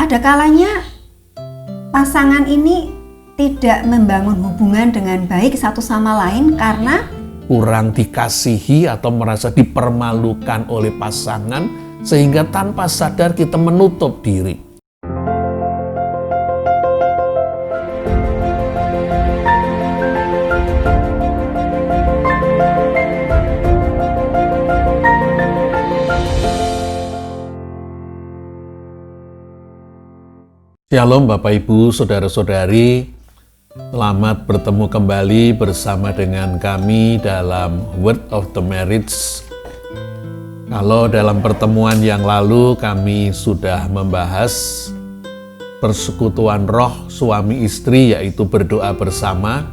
ada kalanya pasangan ini tidak membangun hubungan dengan baik satu sama lain karena kurang dikasihi atau merasa dipermalukan oleh pasangan, sehingga tanpa sadar kita menutup diri. Shalom Bapak Ibu, Saudara-saudari, selamat bertemu kembali bersama dengan kami dalam Word of the Marriage. Kalau dalam pertemuan yang lalu kami sudah membahas persekutuan roh suami istri, yaitu berdoa bersama.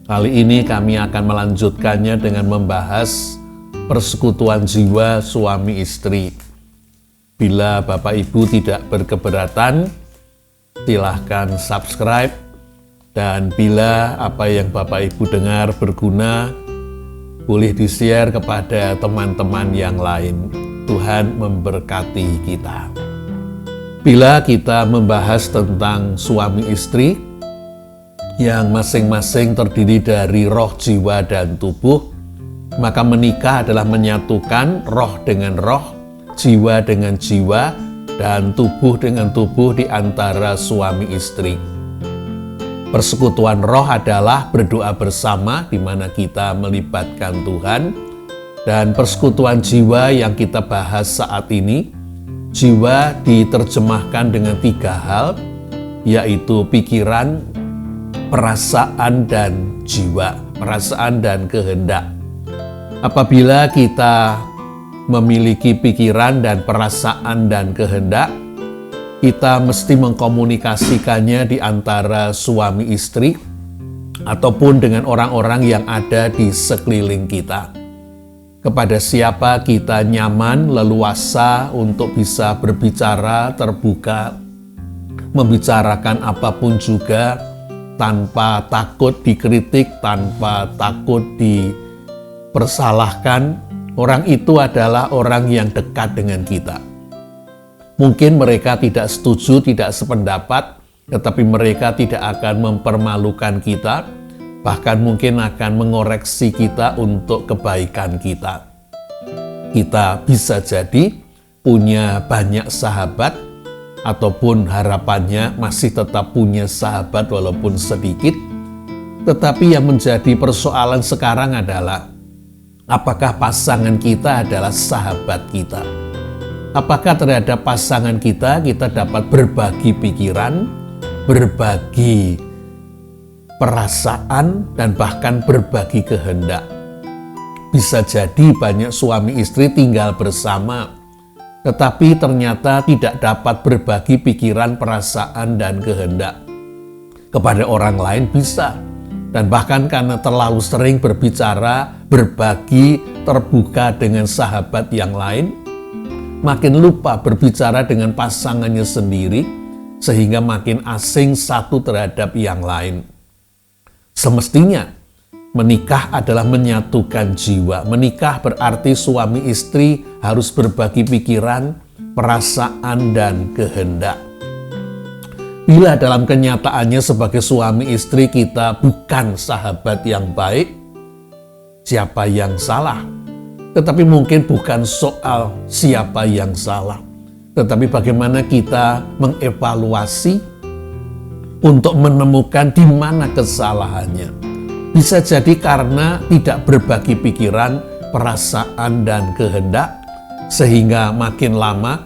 Kali ini kami akan melanjutkannya dengan membahas persekutuan jiwa suami istri. Bila Bapak Ibu tidak berkeberatan, silahkan subscribe, dan bila apa yang Bapak Ibu dengar berguna, boleh di-share kepada teman-teman yang lain. Tuhan memberkati kita. Bila kita membahas tentang suami istri yang masing-masing terdiri dari roh, jiwa, dan tubuh, maka menikah adalah menyatukan roh dengan roh, jiwa dengan jiwa, dan tubuh dengan tubuh di antara suami istri. Persekutuan roh adalah berdoa bersama di mana kita melibatkan Tuhan, dan persekutuan jiwa yang kita bahas saat ini, jiwa diterjemahkan dengan 3 hal, yaitu pikiran, perasaan, dan jiwa, perasaan dan kehendak. Apabila kita memiliki pikiran dan perasaan dan kehendak, kita mesti mengkomunikasikannya di antara suami istri ataupun dengan orang-orang yang ada di sekeliling kita. Kepada siapa kita nyaman, leluasa untuk bisa berbicara, terbuka, membicarakan apapun juga tanpa takut dikritik, tanpa takut dipersalahkan. Orang itu adalah orang yang dekat dengan kita. Mungkin mereka tidak setuju, tidak sependapat, tetapi mereka tidak akan mempermalukan kita, bahkan mungkin akan mengoreksi kita untuk kebaikan kita. Kita bisa jadi punya banyak sahabat, ataupun harapannya masih tetap punya sahabat walaupun sedikit, tetapi yang menjadi persoalan sekarang adalah apakah pasangan kita adalah sahabat kita? Apakah terhadap pasangan kita dapat berbagi pikiran, berbagi perasaan, dan bahkan berbagi kehendak? Bisa jadi banyak suami istri tinggal bersama, tetapi ternyata tidak dapat berbagi pikiran, perasaan, dan kehendak. Kepada orang lain bisa. Dan bahkan karena terlalu sering berbicara, berbagi, terbuka dengan sahabat yang lain, makin lupa berbicara dengan pasangannya sendiri, sehingga makin asing satu terhadap yang lain. Semestinya, menikah adalah menyatukan jiwa. Menikah berarti suami istri harus berbagi pikiran, perasaan, dan kehendak. Bila dalam kenyataannya sebagai suami istri kita bukan sahabat yang baik, siapa yang salah? Tetapi mungkin bukan soal siapa yang salah, tetapi bagaimana kita mengevaluasi untuk menemukan di mana kesalahannya. Bisa jadi karena tidak berbagi pikiran, perasaan, dan kehendak, sehingga makin lama,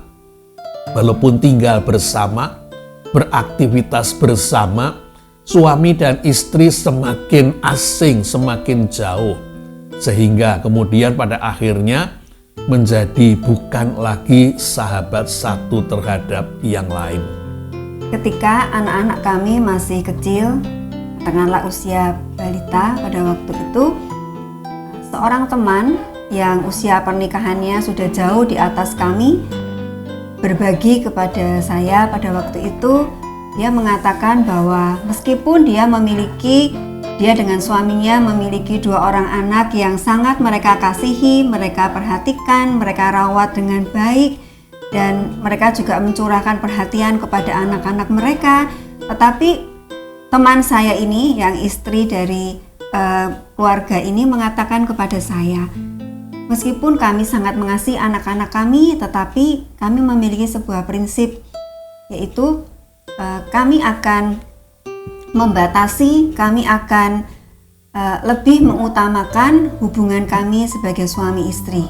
walaupun tinggal bersama, beraktivitas bersama, suami dan istri semakin asing, semakin jauh, sehingga kemudian pada akhirnya menjadi bukan lagi sahabat satu terhadap yang lain. ketika anak-anak kami masih kecil, katakanlah usia balita pada waktu itu, seorang teman yang usia pernikahannya sudah jauh di atas kami berbagi kepada saya pada waktu itu. Dia mengatakan bahwa meskipun dia dengan suaminya memiliki 2 orang anak yang sangat mereka kasihi, mereka perhatikan, mereka rawat dengan baik, dan mereka juga mencurahkan perhatian kepada anak-anak mereka. Tetapi teman saya ini yang istri dari keluarga ini mengatakan kepada saya, meskipun kami sangat mengasihi anak-anak kami, tetapi kami memiliki sebuah prinsip, yaitu kami akan membatasi, kami akan lebih mengutamakan hubungan kami sebagai suami istri.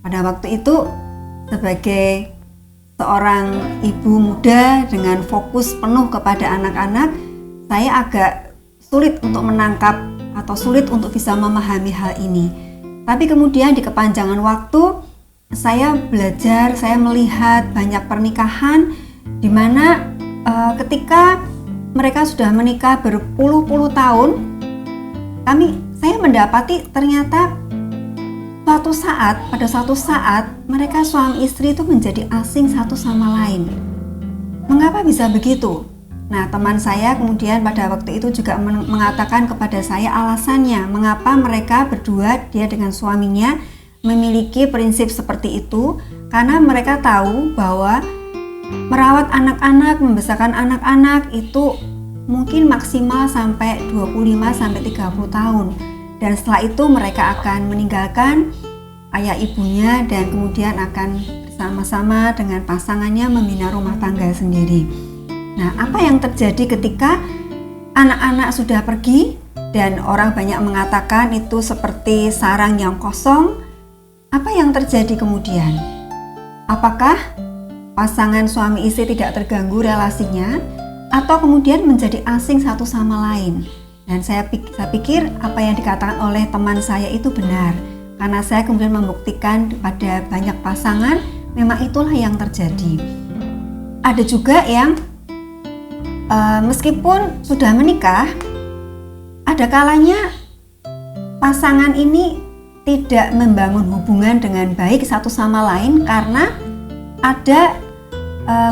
Pada waktu itu, sebagai seorang ibu muda dengan fokus penuh kepada anak-anak, saya agak sulit untuk menangkap atau sulit untuk bisa memahami hal ini. Tapi kemudian di kepanjangan waktu, saya belajar, saya melihat banyak pernikahan di mana ketika mereka sudah menikah berpuluh-puluh tahun, saya mendapati ternyata pada suatu saat mereka suami istri itu menjadi asing satu sama lain. Mengapa bisa begitu? Nah, teman saya kemudian pada waktu itu juga mengatakan kepada saya alasannya mengapa mereka berdua, dia dengan suaminya, memiliki prinsip seperti itu, karena mereka tahu bahwa merawat anak-anak, membesarkan anak-anak itu mungkin maksimal sampai 25-30 tahun. Dan setelah itu mereka akan meninggalkan ayah ibunya dan kemudian akan bersama-sama dengan pasangannya membina rumah tangga sendiri. Nah, apa yang terjadi ketika anak-anak sudah pergi dan orang banyak mengatakan itu seperti sarang yang kosong? Apa yang terjadi kemudian? Apakah pasangan suami istri tidak terganggu relasinya atau kemudian menjadi asing satu sama lain? Dan saya pikir apa yang dikatakan oleh teman saya itu benar, karena saya kemudian membuktikan pada banyak pasangan memang itulah yang terjadi. Ada juga yang meskipun sudah menikah, ada kalanya pasangan ini tidak membangun hubungan dengan baik satu sama lain karena ada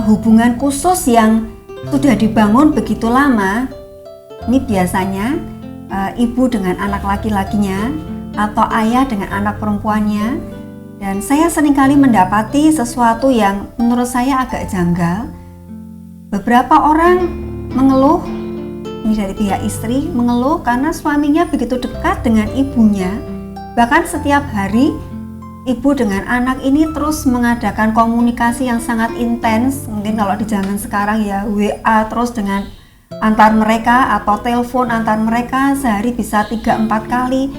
hubungan khusus yang sudah dibangun begitu lama. Ini biasanya ibu dengan anak laki-lakinya atau ayah dengan anak perempuannya. Dan saya seringkali mendapati sesuatu yang menurut saya agak janggal. Beberapa orang mengeluh, ini dari pihak istri, mengeluh karena suaminya begitu dekat dengan ibunya. Bahkan setiap hari ibu dengan anak ini terus mengadakan komunikasi yang sangat intens. Mungkin kalau di zaman sekarang ya WA terus dengan antar mereka atau telepon antar mereka sehari bisa 3-4 kali,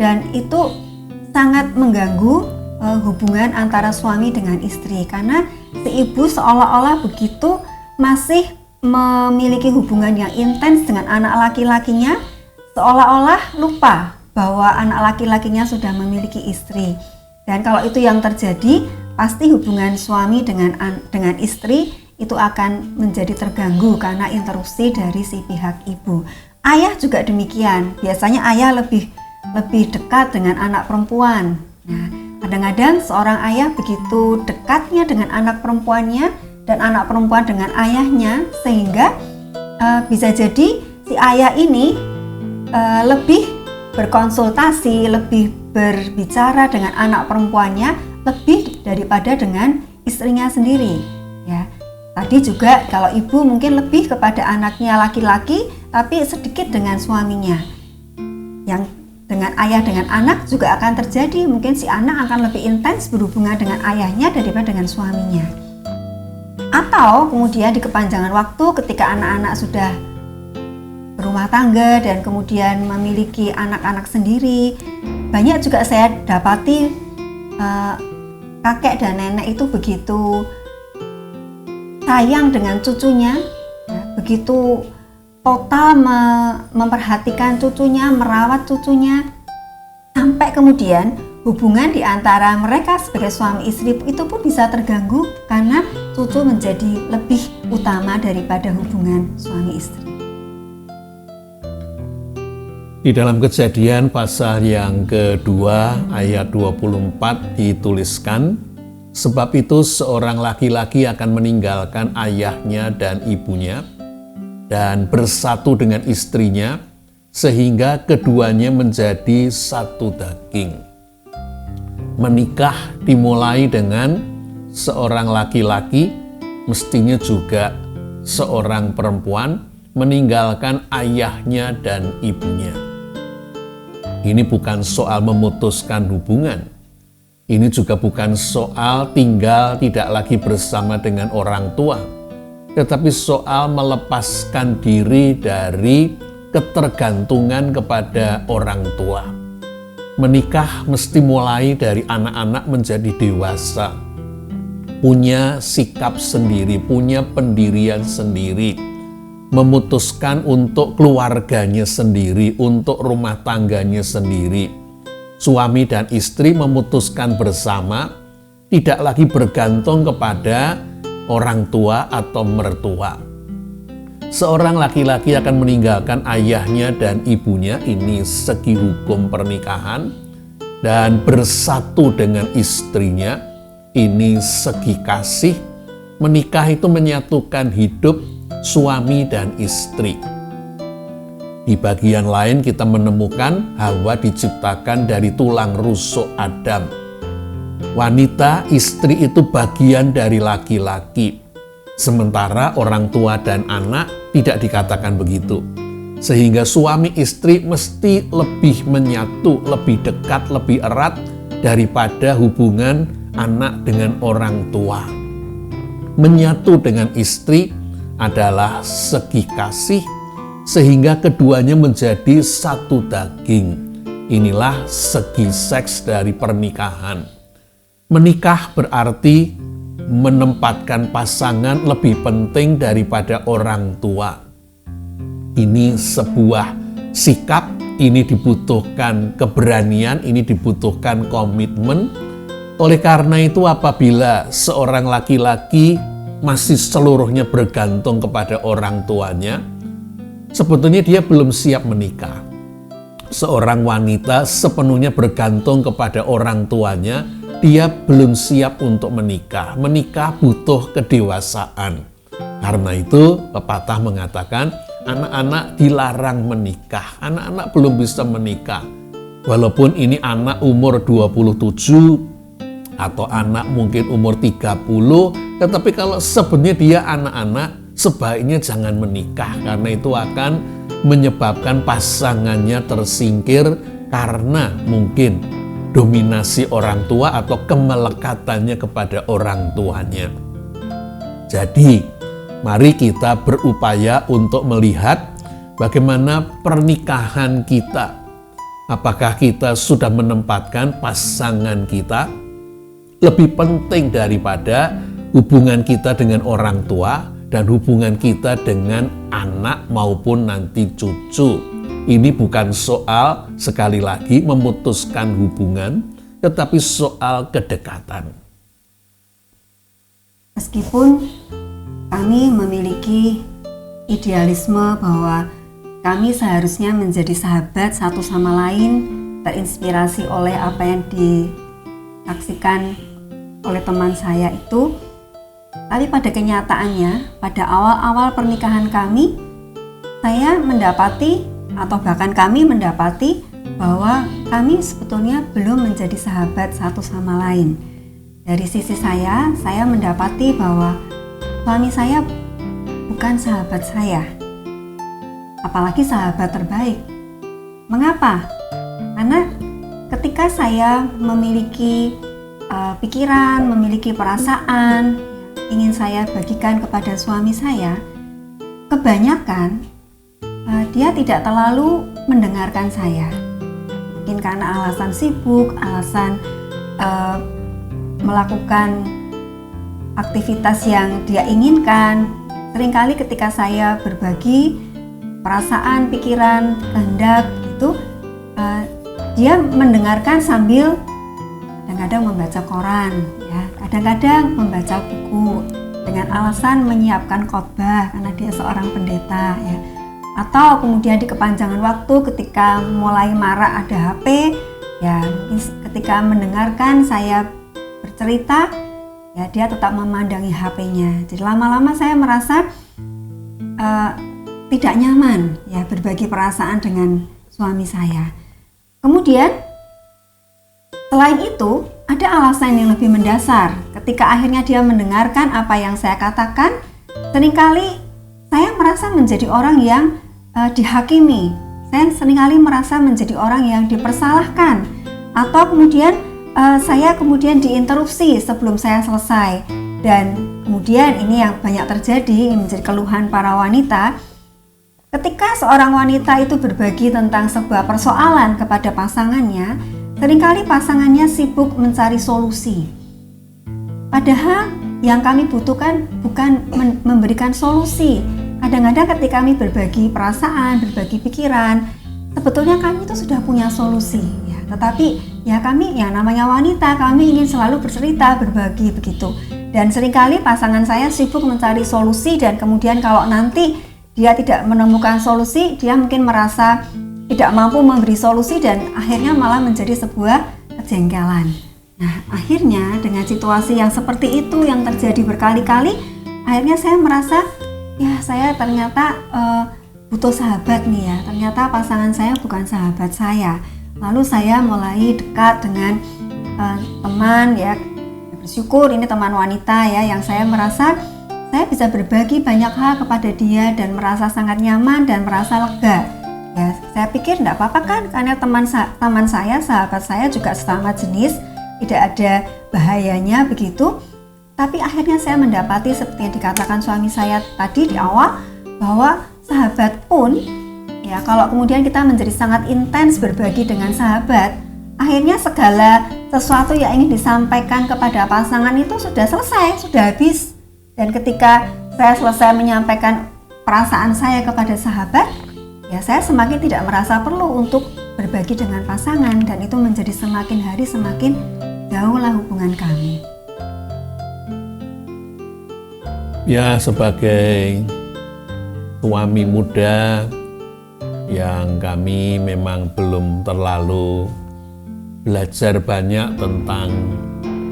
dan itu sangat mengganggu hubungan antara suami dengan istri karena si ibu seolah-olah begitu masih memiliki hubungan yang intens dengan anak laki-lakinya, seolah-olah lupa bahwa anak laki-lakinya sudah memiliki istri. Dan kalau itu yang terjadi, pasti hubungan suami dengan istri itu akan menjadi terganggu karena interupsi dari si pihak ibu. Ayah juga demikian. Biasanya ayah lebih dekat dengan anak perempuan. Nah, kadang-kadang seorang ayah begitu dekatnya dengan anak perempuannya dan anak perempuan dengan ayahnya, sehingga bisa jadi si ayah ini lebih berkonsultasi, lebih berbicara dengan anak perempuannya lebih daripada dengan istrinya sendiri. Ya. Tadi juga kalau ibu mungkin lebih kepada anaknya laki-laki, tapi sedikit dengan suaminya. Yang dengan ayah dengan anak juga akan terjadi, mungkin si anak akan lebih intens berhubungan dengan ayahnya daripada dengan suaminya. Atau kemudian di kepanjangan waktu ketika anak-anak sudah berumah tangga dan kemudian memiliki anak-anak sendiri, banyak juga saya dapati kakek dan nenek itu begitu sayang dengan cucunya, ya, begitu total memperhatikan cucunya, merawat cucunya, sampai kemudian hubungan di antara mereka sebagai suami istri itu pun bisa terganggu karena cucu menjadi lebih utama daripada hubungan suami istri. Di dalam Kejadian pasal yang kedua ayat 24 dituliskan, sebab itu seorang laki-laki akan meninggalkan ayahnya dan ibunya dan bersatu dengan istrinya sehingga keduanya menjadi satu daging. Menikah dimulai dengan seorang laki-laki, mestinya juga seorang perempuan meninggalkan ayahnya dan ibunya. Ini bukan soal memutuskan hubungan. Ini juga bukan soal tinggal tidak lagi bersama dengan orang tua, tetapi soal melepaskan diri dari ketergantungan kepada orang tua. Menikah mesti mulai dari anak-anak menjadi dewasa, punya sikap sendiri, punya pendirian sendiri, memutuskan untuk keluarganya sendiri, untuk rumah tangganya sendiri. Suami dan istri memutuskan bersama, tidak lagi bergantung kepada orang tua atau mertua. Seorang laki-laki akan meninggalkan ayahnya dan ibunya, ini segi hukum pernikahan, dan bersatu dengan istrinya, ini segi kasih. Menikah itu menyatukan hidup suami dan istri. Di bagian lain kita menemukan Hawa diciptakan dari tulang rusuk Adam. Wanita, istri itu bagian dari laki-laki. Sementara orang tua dan anak tidak dikatakan begitu. Sehingga suami istri mesti lebih menyatu, lebih dekat, lebih erat daripada hubungan anak dengan orang tua. Menyatu dengan istri adalah segi kasih, sehingga keduanya menjadi satu daging. Inilah segi seks dari pernikahan. Menikah berarti menempatkan pasangan lebih penting daripada orang tua. Ini sebuah sikap, ini dibutuhkan keberanian, ini dibutuhkan komitmen. Oleh karena itu, apabila seorang laki-laki masih seluruhnya bergantung kepada orang tuanya, sebetulnya dia belum siap menikah. Seorang wanita sepenuhnya bergantung kepada orang tuanya, dia belum siap untuk menikah. Menikah butuh kedewasaan. Karena itu pepatah mengatakan anak-anak dilarang menikah. Anak-anak belum bisa menikah. Walaupun ini anak umur 27 atau anak mungkin umur 30, tetapi kalau sebenarnya dia anak-anak, sebaiknya jangan menikah, karena itu akan menyebabkan pasangannya tersingkir karena mungkin dominasi orang tua atau kemelekatannya kepada orang tuanya. Jadi, mari kita berupaya untuk melihat bagaimana pernikahan kita. Apakah kita sudah menempatkan pasangan kita lebih penting daripada hubungan kita dengan orang tua dan hubungan kita dengan anak maupun nanti cucu. Ini bukan soal, sekali lagi, memutuskan hubungan, tetapi soal kedekatan. Meskipun kami memiliki idealisme bahwa kami seharusnya menjadi sahabat satu sama lain, terinspirasi oleh apa yang disaksikan oleh teman saya itu, tapi pada kenyataannya, pada awal-awal pernikahan kami, saya mendapati atau bahkan kami mendapati bahwa kami sebetulnya belum menjadi sahabat satu sama lain. Dari sisi saya mendapati bahwa suami saya bukan sahabat saya, apalagi sahabat terbaik. Mengapa? Karena ketika saya memiliki pikiran, memiliki perasaan, ingin saya bagikan kepada suami saya, kebanyakan dia tidak terlalu mendengarkan saya. Mungkin karena alasan sibuk, alasan melakukan aktivitas yang dia inginkan. Seringkali ketika saya berbagi perasaan, pikiran, kehendak gitu, dia mendengarkan sambil kadang-kadang membaca koran, ya, kadang-kadang membaca buku dengan alasan menyiapkan khotbah karena dia seorang pendeta, ya. Atau kemudian di kepanjangan waktu ketika mulai marak ada HP, ya, ketika mendengarkan saya bercerita, ya, dia tetap memandangi HP-nya. Jadi lama-lama saya merasa tidak nyaman, ya, berbagi perasaan dengan suami saya. Kemudian selain itu, ada alasan yang lebih mendasar. Ketika akhirnya dia mendengarkan apa yang saya katakan, seringkali saya merasa menjadi orang yang dihakimi. Saya seringkali merasa menjadi orang yang dipersalahkan, atau kemudian saya kemudian diinterupsi sebelum saya selesai. Dan kemudian ini yang banyak terjadi, ini menjadi keluhan para wanita. Ketika seorang wanita itu berbagi tentang sebuah persoalan kepada pasangannya, seringkali pasangannya sibuk mencari solusi. Padahal yang kami butuhkan bukan memberikan solusi. Kadang-kadang ketika kami berbagi perasaan, berbagi pikiran, sebetulnya kami itu sudah punya solusi. Ya, tetapi ya kami, yang namanya wanita, kami ingin selalu bercerita, berbagi begitu. Dan seringkali pasangan saya sibuk mencari solusi, dan kemudian kalau nanti dia tidak menemukan solusi, dia mungkin merasa tidak mampu memberi solusi dan akhirnya malah menjadi sebuah kejengkelan. Nah, akhirnya dengan situasi yang seperti itu yang terjadi berkali-kali, akhirnya saya merasa ya saya ternyata butuh sahabat nih ya. Ternyata pasangan saya bukan sahabat saya. Lalu saya mulai dekat dengan teman ya. Bersyukur ini teman wanita ya, yang saya merasa saya bisa berbagi banyak hal kepada dia dan merasa sangat nyaman dan merasa lega. Ya, saya pikir enggak apa-apa kan, karena teman saya, sahabat saya juga sesama jenis, tidak ada bahayanya begitu. Tapi akhirnya saya mendapati seperti yang dikatakan suami saya tadi di awal, bahwa sahabat pun ya kalau kemudian kita menjadi sangat intens berbagi dengan sahabat, akhirnya segala sesuatu yang ingin disampaikan kepada pasangan itu sudah selesai, sudah habis. Dan ketika saya selesai menyampaikan perasaan saya kepada sahabat, ya saya semakin tidak merasa perlu untuk berbagi dengan pasangan, dan itu menjadi semakin hari semakin jauhlah hubungan kami. Ya, sebagai suami muda yang kami memang belum terlalu belajar banyak tentang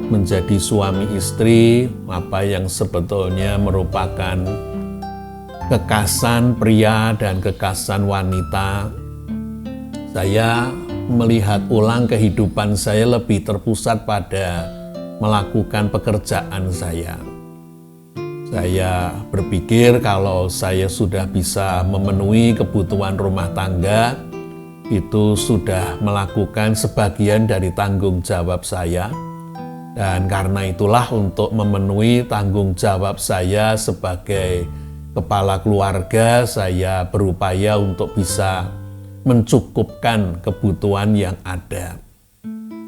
menjadi suami istri, apa yang sebetulnya merupakan kekasan pria dan kekasan wanita. Saya melihat ulang kehidupan saya lebih terpusat pada melakukan pekerjaan saya. Saya berpikir kalau saya sudah bisa memenuhi kebutuhan rumah tangga, itu sudah melakukan sebagian dari tanggung jawab saya. Dan karena itulah, untuk memenuhi tanggung jawab saya sebagai kepala keluarga, saya berupaya untuk bisa mencukupkan kebutuhan yang ada.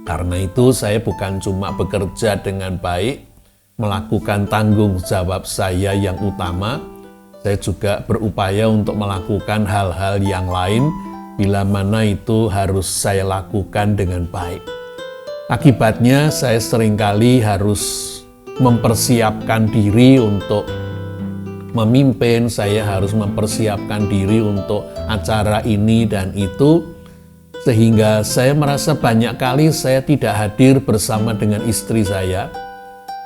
Karena itu saya bukan cuma bekerja dengan baik, melakukan tanggung jawab saya yang utama, saya juga berupaya untuk melakukan hal-hal yang lain bila mana itu harus saya lakukan dengan baik. Akibatnya saya seringkali harus mempersiapkan diri untuk memimpin, saya harus mempersiapkan diri untuk acara ini dan itu, sehingga saya merasa banyak kali saya tidak hadir bersama dengan istri saya.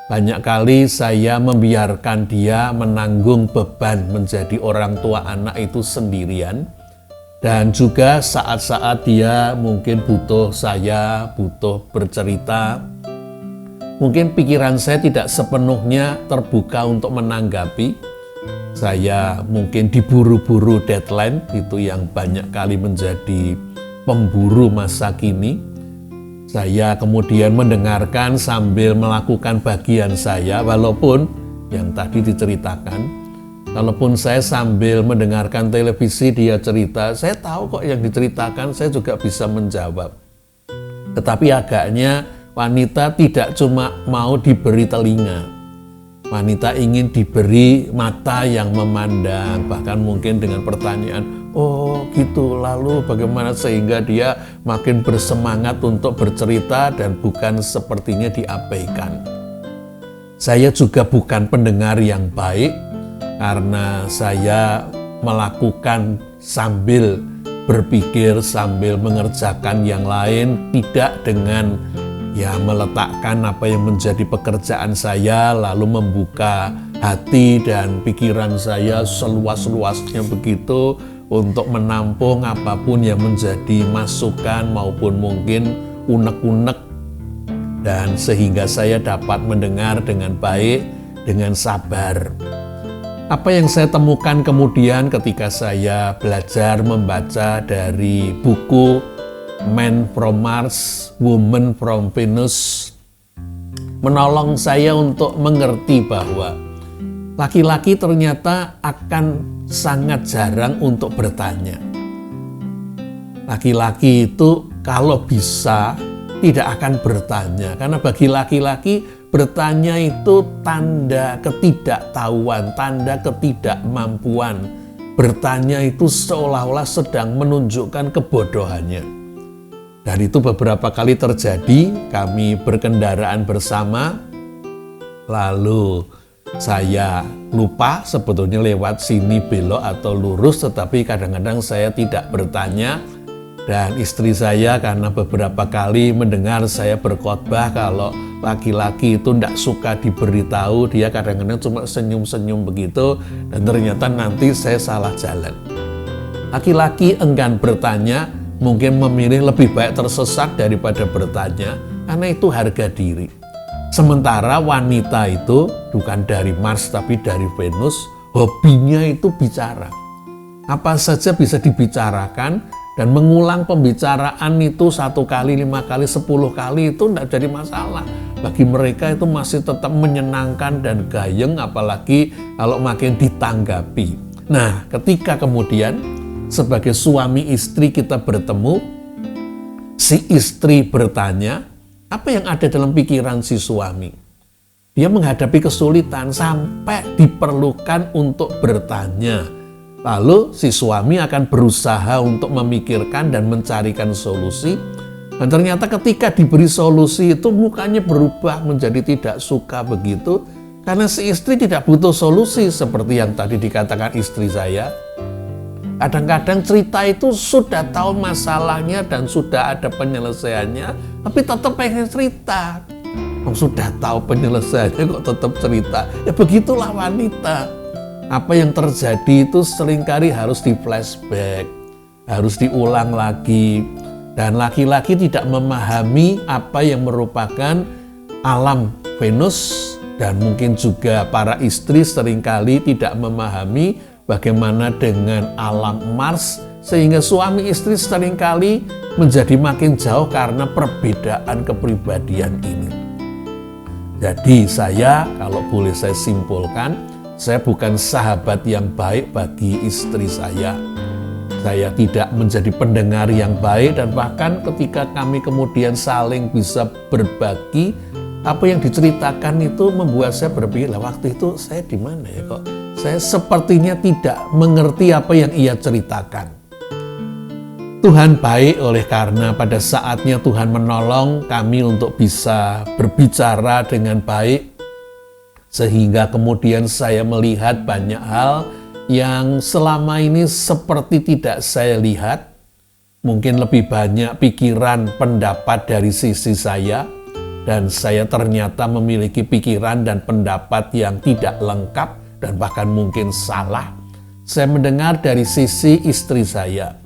Banyak kali saya membiarkan dia menanggung beban menjadi orang tua anak itu sendirian. Dan juga saat-saat dia mungkin butuh saya, butuh bercerita, mungkin pikiran saya tidak sepenuhnya terbuka untuk menanggapi. Saya mungkin diburu-buru deadline, itu yang banyak kali menjadi pemburu masa kini. Saya kemudian mendengarkan sambil melakukan bagian saya, walaupun yang tadi diceritakan, kalaupun saya sambil mendengarkan televisi dia cerita, saya tahu kok yang diceritakan, saya juga bisa menjawab. Tetapi agaknya wanita tidak cuma mau diberi telinga, wanita ingin diberi mata yang memandang, bahkan mungkin dengan pertanyaan, oh gitu, lalu bagaimana, sehingga dia makin bersemangat untuk bercerita dan bukan sepertinya diabaikan. Saya juga bukan pendengar yang baik, karena saya melakukan sambil berpikir, sambil mengerjakan yang lain, tidak dengan meletakkan apa yang menjadi pekerjaan saya, lalu membuka hati dan pikiran saya seluas-luasnya begitu untuk menampung apapun yang menjadi masukan maupun mungkin unek-unek dan sehingga saya dapat mendengar dengan baik, dengan sabar. Apa yang saya temukan kemudian ketika saya belajar membaca dari buku Man from Mars, Woman from Venus, menolong saya untuk mengerti bahwa laki-laki ternyata akan sangat jarang untuk bertanya. Laki-laki itu kalau bisa tidak akan bertanya, karena bagi laki-laki bertanya itu tanda ketidaktahuan, tanda ketidakmampuan. Bertanya itu seolah-olah sedang menunjukkan kebodohannya. Dan itu beberapa kali terjadi, kami berkendaraan bersama, lalu saya lupa sebetulnya lewat sini belok atau lurus, tetapi kadang-kadang saya tidak bertanya. Dan istri saya karena beberapa kali mendengar saya berkhotbah kalau laki-laki itu tidak suka diberitahu, dia kadang-kadang cuma senyum-senyum begitu, dan ternyata nanti saya salah jalan. Laki-laki enggan bertanya, mungkin memilih lebih baik tersesat daripada bertanya, karena itu harga diri. Sementara wanita itu bukan dari Mars tapi dari Venus, hobinya itu bicara. Apa saja bisa dibicarakan, dan mengulang pembicaraan itu 1 kali, 5 kali, 10 kali itu tidak jadi masalah. Bagi mereka itu masih tetap menyenangkan dan gayeng, apalagi kalau makin ditanggapi. Nah, ketika kemudian sebagai suami istri kita bertemu, si istri bertanya, apa yang ada dalam pikiran si suami? Dia menghadapi kesulitan sampai diperlukan untuk bertanya. Lalu si suami akan berusaha untuk memikirkan dan mencarikan solusi. Dan ternyata ketika diberi solusi itu mukanya berubah menjadi tidak suka begitu. Karena si istri tidak butuh solusi seperti yang tadi dikatakan istri saya. Kadang-kadang cerita itu sudah tahu masalahnya dan sudah ada penyelesaiannya, tapi tetap pengen cerita. Sudah tahu penyelesaiannya kok tetap cerita. Ya begitulah wanita. Apa yang terjadi itu seringkali harus di flashback, harus diulang lagi. Dan laki-laki tidak memahami apa yang merupakan alam Venus, dan mungkin juga para istri seringkali tidak memahami bagaimana dengan alam Mars, sehingga suami istri seringkali menjadi makin jauh karena perbedaan kepribadian ini. Jadi saya, kalau boleh saya simpulkan, saya bukan sahabat yang baik bagi istri saya. Saya tidak menjadi pendengar yang baik, dan bahkan ketika kami kemudian saling bisa berbagi, apa yang diceritakan itu membuat saya berpikir, lah waktu itu saya di mana ya kok? Saya sepertinya tidak mengerti apa yang ia ceritakan. Tuhan baik oleh karena pada saatnya Tuhan menolong kami untuk bisa berbicara dengan baik, sehingga kemudian saya melihat banyak hal yang selama ini seperti tidak saya lihat. Mungkin lebih banyak pikiran, pendapat dari sisi saya, dan saya ternyata memiliki pikiran dan pendapat yang tidak lengkap dan bahkan mungkin salah. Saya mendengar dari sisi istri saya.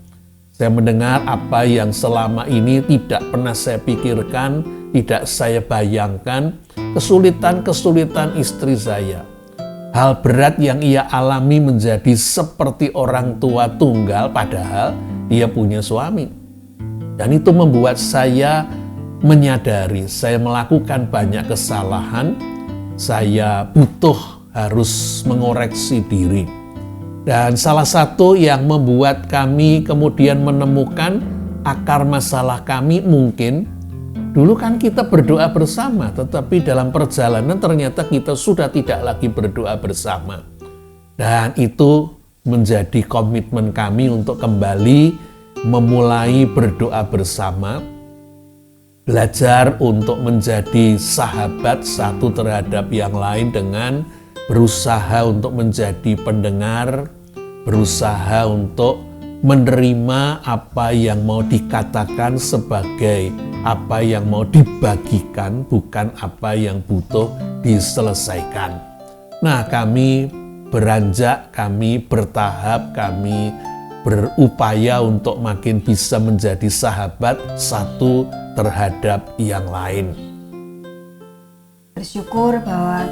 Saya mendengar apa yang selama ini tidak pernah saya pikirkan, tidak saya bayangkan, kesulitan-kesulitan istri saya. Hal berat yang ia alami menjadi seperti orang tua tunggal padahal dia punya suami. Dan itu membuat saya menyadari saya melakukan banyak kesalahan, saya harus mengoreksi diri. Dan salah satu yang membuat kami kemudian menemukan akar masalah kami mungkin, dulu kan kita berdoa bersama, tetapi dalam perjalanan ternyata kita sudah tidak lagi berdoa bersama. Dan itu menjadi komitmen kami untuk kembali memulai berdoa bersama, belajar untuk menjadi sahabat satu terhadap yang lain dengan berusaha untuk menjadi pendengar, berusaha untuk menerima apa yang mau dikatakan sebagai apa yang mau dibagikan, bukan apa yang butuh diselesaikan. Nah, kami beranjak, kami bertahap, kami berupaya untuk makin bisa menjadi sahabat satu terhadap yang lain. bersyukur bahwa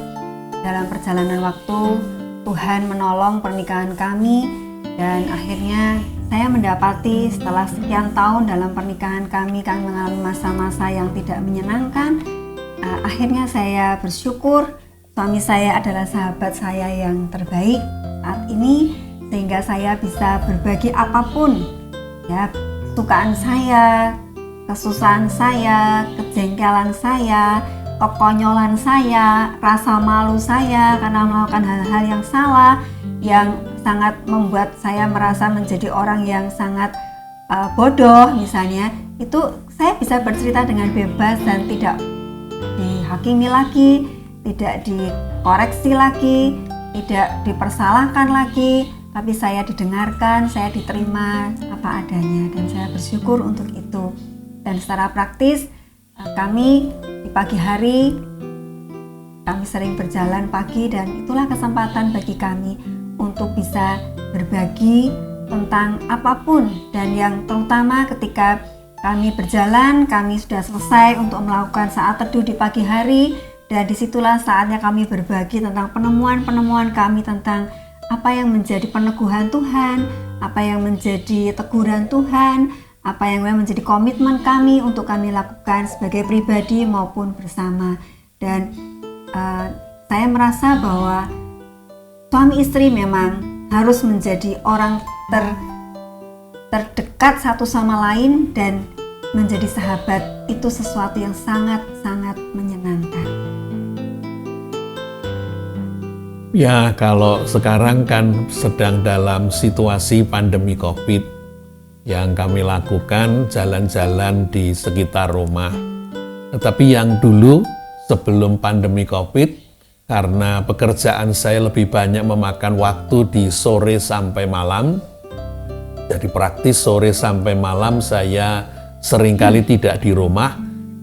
dalam perjalanan waktu Tuhan menolong pernikahan kami, dan akhirnya saya mendapati setelah sekian tahun dalam pernikahan kami mengalami masa-masa yang tidak menyenangkan. Akhirnya saya bersyukur suami saya adalah sahabat saya yang terbaik saat ini, sehingga saya bisa berbagi apapun, ya, kesukaan saya, kesusahan saya, kejengkelan saya, kekonyolan saya, rasa malu saya karena melakukan hal-hal yang salah, yang sangat membuat saya merasa menjadi orang yang sangat bodoh misalnya. Itu saya bisa bercerita dengan bebas dan tidak dihakimi lagi, tidak dikoreksi lagi, tidak dipersalahkan lagi, tapi saya didengarkan, saya diterima apa adanya, dan saya bersyukur untuk itu. Dan secara praktis kami di pagi hari kami sering berjalan pagi, dan itulah kesempatan bagi kami untuk bisa berbagi tentang apapun. Dan yang terutama ketika kami berjalan, kami sudah selesai untuk melakukan saat teduh di pagi hari, dan disitulah saatnya kami berbagi tentang penemuan-penemuan kami tentang apa yang menjadi peneguhan Tuhan, apa yang menjadi teguran Tuhan, apa yang menjadi komitmen kami untuk kami lakukan sebagai pribadi maupun bersama. Dan saya merasa bahwa suami istri memang harus menjadi orang terdekat satu sama lain, dan menjadi sahabat itu sesuatu yang sangat-sangat menyenangkan. Ya, kalau sekarang kan sedang dalam situasi pandemi COVID, yang kami lakukan jalan-jalan di sekitar rumah. Tetapi yang dulu sebelum pandemi COVID, karena pekerjaan saya lebih banyak memakan waktu di sore sampai malam, jadi praktis sore sampai malam saya seringkali tidak di rumah,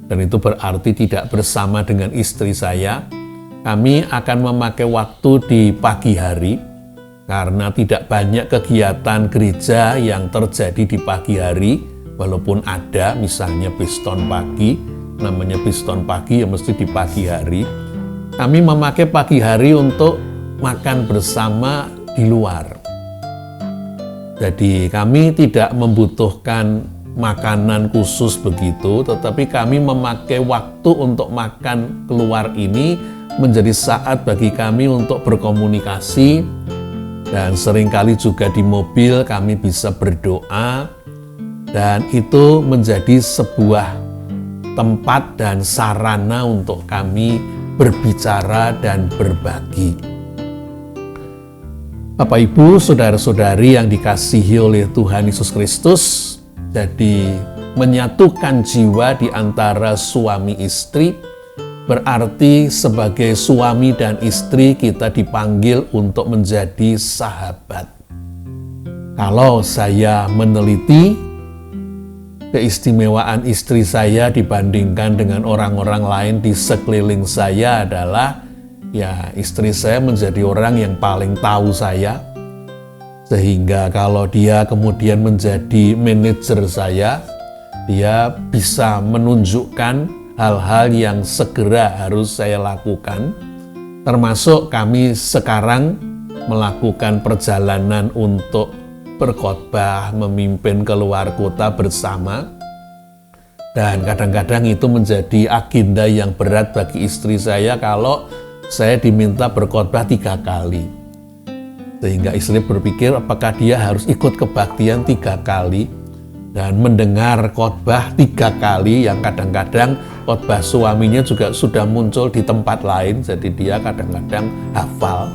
dan itu berarti tidak bersama dengan istri saya. Kami akan memakai waktu di pagi hari, karena tidak banyak kegiatan gereja yang terjadi di pagi hari, walaupun ada misalnya piston pagi, namanya piston pagi ya mesti di pagi hari. Kami memakai pagi hari untuk makan bersama di luar. Jadi kami tidak membutuhkan makanan khusus begitu, tetapi kami memakai waktu untuk makan keluar ini menjadi saat bagi kami untuk berkomunikasi, dan seringkali juga di mobil kami bisa berdoa, dan itu menjadi sebuah tempat dan sarana untuk kami berbicara dan berbagi. Bapak Ibu, saudara-saudari yang dikasihi oleh Tuhan Yesus Kristus, jadi menyatukan jiwa di antara suami istri berarti sebagai suami dan istri kita dipanggil untuk menjadi sahabat. Kalau saya meneliti keistimewaan istri saya dibandingkan dengan orang-orang lain di sekeliling saya adalah, ya, istri saya menjadi orang yang paling tahu saya. Sehingga kalau dia kemudian menjadi manajer saya, dia bisa menunjukkan hal-hal yang segera harus saya lakukan. Termasuk kami sekarang melakukan perjalanan untuk berkhotbah, memimpin keluar kota bersama. Dan kadang-kadang itu menjadi agenda yang berat bagi istri saya kalau saya diminta berkhotbah 3 kali. Sehingga istri berpikir apakah dia harus ikut kebaktian 3 kali dan mendengar khotbah 3 kali, yang kadang-kadang khotbah suaminya juga sudah muncul di tempat lain, jadi dia kadang-kadang hafal.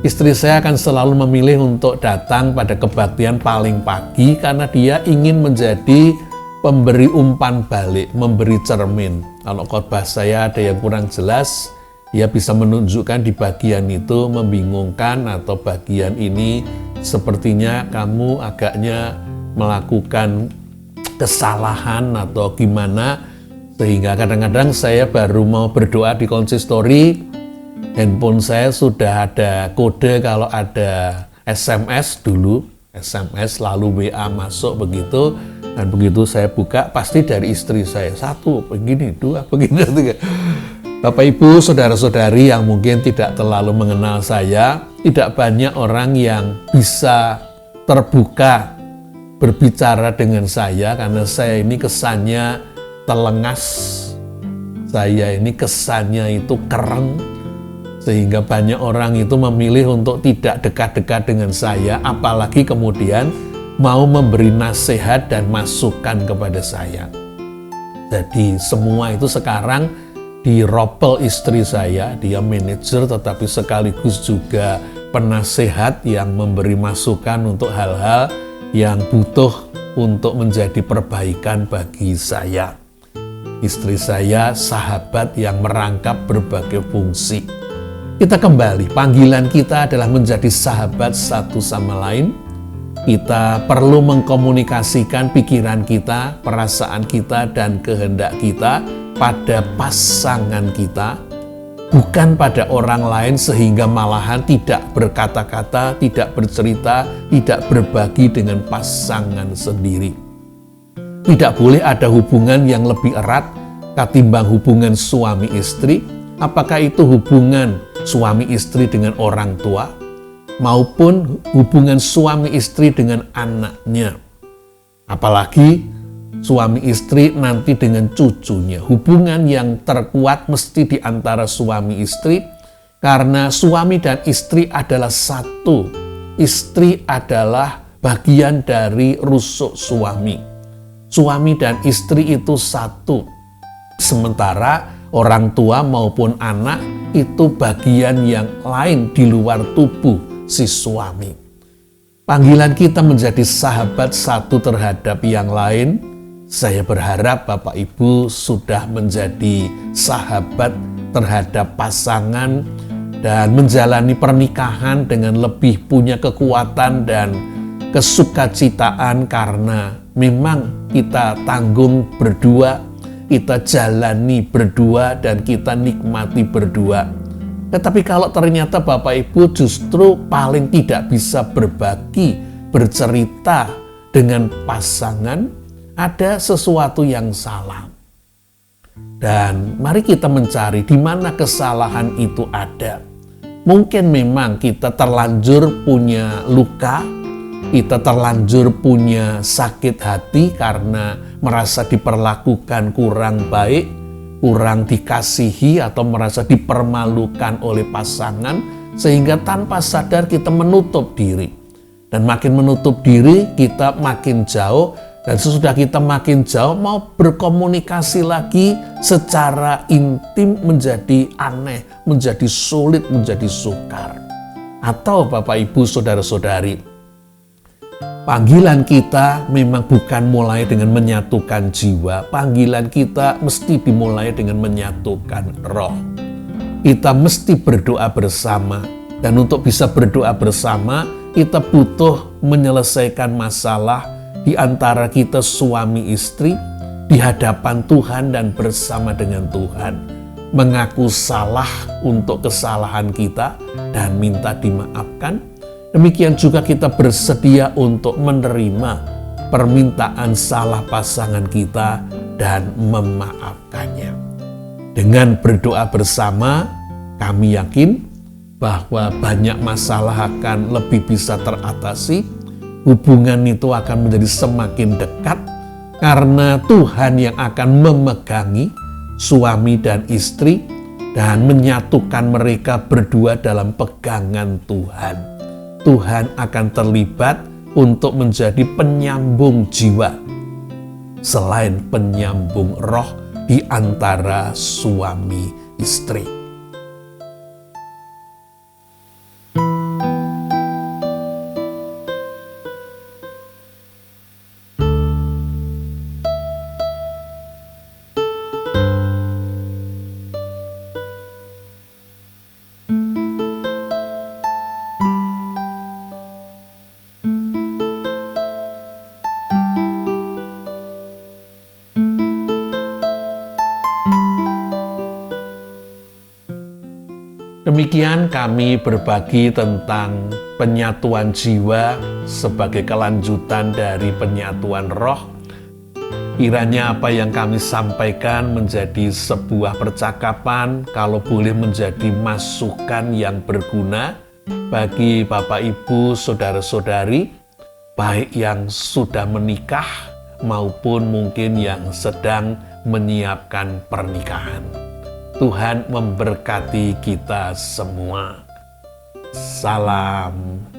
Istri saya akan selalu memilih untuk datang pada kebaktian paling pagi karena dia ingin menjadi pemberi umpan balik, memberi cermin. Kalau khotbah saya ada yang kurang jelas, dia bisa menunjukkan di bagian itu membingungkan, atau bagian ini sepertinya kamu agaknya melakukan kesalahan atau gimana. Sehingga kadang-kadang saya baru mau berdoa di konsistori, handphone saya sudah ada kode kalau ada SMS dulu, SMS lalu WA masuk begitu, dan begitu saya buka pasti dari istri saya, 1 begini, 2 begini, 3. Bapak Ibu, saudara-saudari yang mungkin tidak terlalu mengenal saya, tidak banyak orang yang bisa terbuka berbicara dengan saya karena saya ini kesannya telengas, saya ini kesannya itu keren, sehingga banyak orang itu memilih untuk tidak dekat-dekat dengan saya, apalagi kemudian mau memberi nasihat dan masukan kepada saya. Jadi semua itu sekarang diropel istri saya, dia manajer tetapi sekaligus juga penasehat yang memberi masukan untuk hal-hal yang butuh untuk menjadi perbaikan bagi saya. Istri saya sahabat yang merangkap berbagai fungsi. Kita kembali, panggilan kita adalah menjadi sahabat satu sama lain. Kita perlu mengkomunikasikan pikiran kita, perasaan kita, dan kehendak kita pada pasangan kita, bukan pada orang lain, sehingga malahan tidak berkata-kata, tidak bercerita, tidak berbagi dengan pasangan sendiri. Tidak boleh ada hubungan yang lebih erat ketimbang hubungan suami istri, apakah itu hubungan suami istri dengan orang tua, maupun hubungan suami istri dengan anaknya. Apalagi suami istri nanti dengan cucunya. Hubungan yang terkuat mesti di antara suami istri, karena suami dan istri adalah satu. Istri adalah bagian dari rusuk suami. Suami dan istri itu satu. Sementara orang tua maupun anak itu bagian yang lain di luar tubuh si suami. Panggilan kita menjadi sahabat satu terhadap yang lain. Saya berharap Bapak Ibu sudah menjadi sahabat terhadap pasangan dan menjalani pernikahan dengan lebih punya kekuatan dan kesukacitaan, karena memang kita tanggung berdua, kita jalani berdua, dan kita nikmati berdua. Tetapi kalau ternyata Bapak Ibu justru paling tidak bisa berbagi, bercerita dengan pasangan, ada sesuatu yang salah. Dan mari kita mencari di mana kesalahan itu ada. Mungkin memang kita terlanjur punya luka, kita terlanjur punya sakit hati karena merasa diperlakukan kurang baik, kurang dikasihi, atau merasa dipermalukan oleh pasangan, sehingga tanpa sadar kita menutup diri. Dan makin menutup diri, kita makin jauh, dan sesudah kita makin jauh, mau berkomunikasi lagi secara intim menjadi aneh, menjadi sulit, menjadi sukar. Atau Bapak Ibu saudara-saudari, panggilan kita memang bukan mulai dengan menyatukan jiwa. Panggilan kita mesti dimulai dengan menyatukan roh. Kita mesti berdoa bersama. Dan untuk bisa berdoa bersama, kita butuh menyelesaikan masalah di antara kita suami istri di hadapan Tuhan dan bersama dengan Tuhan. Mengaku salah untuk kesalahan kita dan minta dimaafkan. Demikian juga kita bersedia untuk menerima permintaan salah pasangan kita dan memaafkannya. Dengan berdoa bersama, kami yakin bahwa banyak masalah akan lebih bisa teratasi. Hubungan itu akan menjadi semakin dekat karena Tuhan yang akan memegangi suami dan istri dan menyatukan mereka berdua dalam pegangan Tuhan. Tuhan akan terlibat untuk menjadi penyambung jiwa selain penyambung roh di antara suami istri. Demikian kami berbagi tentang penyatuan jiwa sebagai kelanjutan dari penyatuan roh. Kiranya apa yang kami sampaikan menjadi sebuah percakapan, kalau boleh menjadi masukan yang berguna bagi Bapak, Ibu, Saudara-saudari, baik yang sudah menikah maupun mungkin yang sedang menyiapkan pernikahan. Tuhan memberkati kita semua. Salam